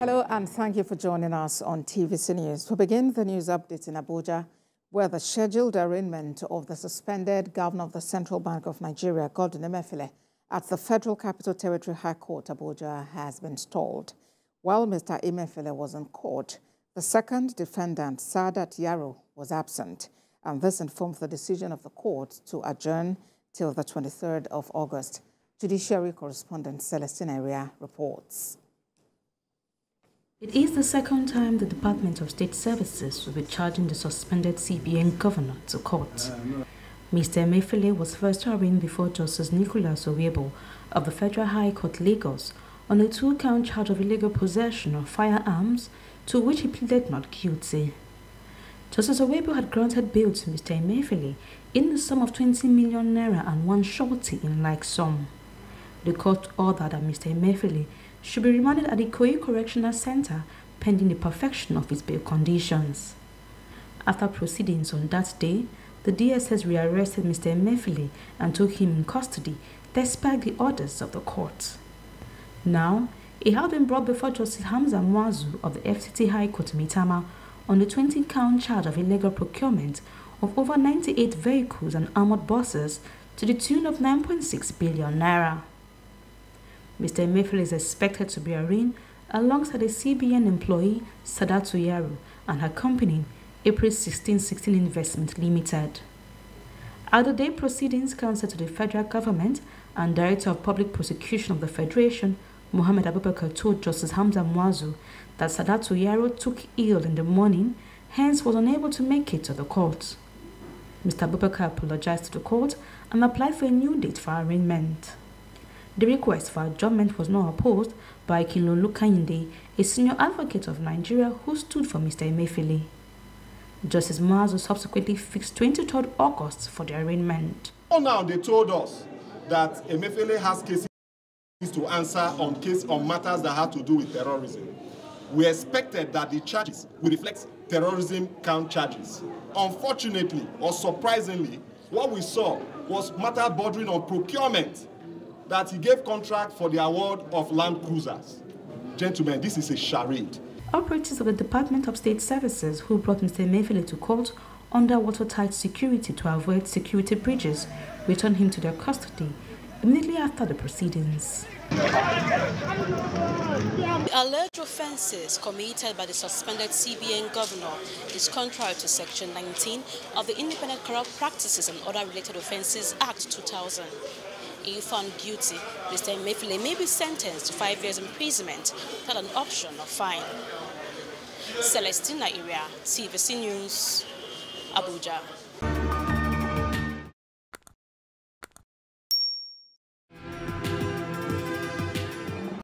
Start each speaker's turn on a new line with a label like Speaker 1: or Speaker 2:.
Speaker 1: Hello and thank you for joining us on TVC News. We begin the news update in Abuja, where the scheduled arraignment of the suspended governor of the Central Bank of Nigeria, Godwin Emefiele, at the Federal Capital Territory High Court, Abuja, has been stalled. While Mr. Emefiele was in court, the second defendant, Saadat Yaro, was absent, and this informed the decision of the court to adjourn till the 23rd of August. Judiciary correspondent Celestine Area reports.
Speaker 2: It is the second time the Department of State Services will be charging the suspended CBN governor to court. Mr. Emefiele was first arraigned before Justice Nicholas Owebo of the Federal High Court, Lagos, on a 2-count charge of illegal possession of firearms, to which he pleaded not guilty. Justice Owebo had granted bail to Mr. Emefiele in the sum of 20 million naira and one surety in like sum. The court ordered that Mr. Emefiele should be remanded at the Ikoyi Correctional Center pending the perfection of his bail conditions. After proceedings on that day, the DSS rearrested Mr. Emefiele and took him in custody despite the orders of the court. Now, he had been brought before Justice Hamza Mwazu of the FCT High Court Maitama on the 20-count charge of illegal procurement of over 98 vehicles and armored buses to the tune of 9.6 billion naira. Mr. Emefiele is expected to be arraigned alongside a CBN employee, Saadat Yaro, and her company, April 1616 Investment Limited. At the day proceedings, counsel to the federal government and Director of Public Prosecution of the Federation, Mohammed Abubakar, told Justice Hamza Mwazu that Saadat Yaro took ill in the morning, hence was unable to make it to the court. Mr. Abubakar apologized to the court and applied for a new date for arraignment. The request for adjournment was not opposed by Kilolu Kayinde, a senior advocate of Nigeria who stood for Mr. Emefiele. Justice Mwazu subsequently fixed 23rd August for the arraignment.
Speaker 3: Now they told us that Emefiele has cases to answer on matters that have to do with terrorism. We expected that the charges would reflect terrorism count charges. Unfortunately, or surprisingly, what we saw was matter bordering on procurement, that he gave contract for the award of land cruisers. Gentlemen, this is a charade.
Speaker 2: Operatives of the Department of State Services who brought Mr. Emefiele to court under watertight security to avoid security breaches returned him to their custody immediately after the proceedings.
Speaker 4: The alleged offences committed by the suspended CBN governor is contrary to Section 19 of the Independent Corrupt Practices and Other Related Offences Act 2000. If found guilty, Mr. Emefiele may be sentenced to 5 years imprisonment without an option of fine. Celestina Area, TVC News, Abuja.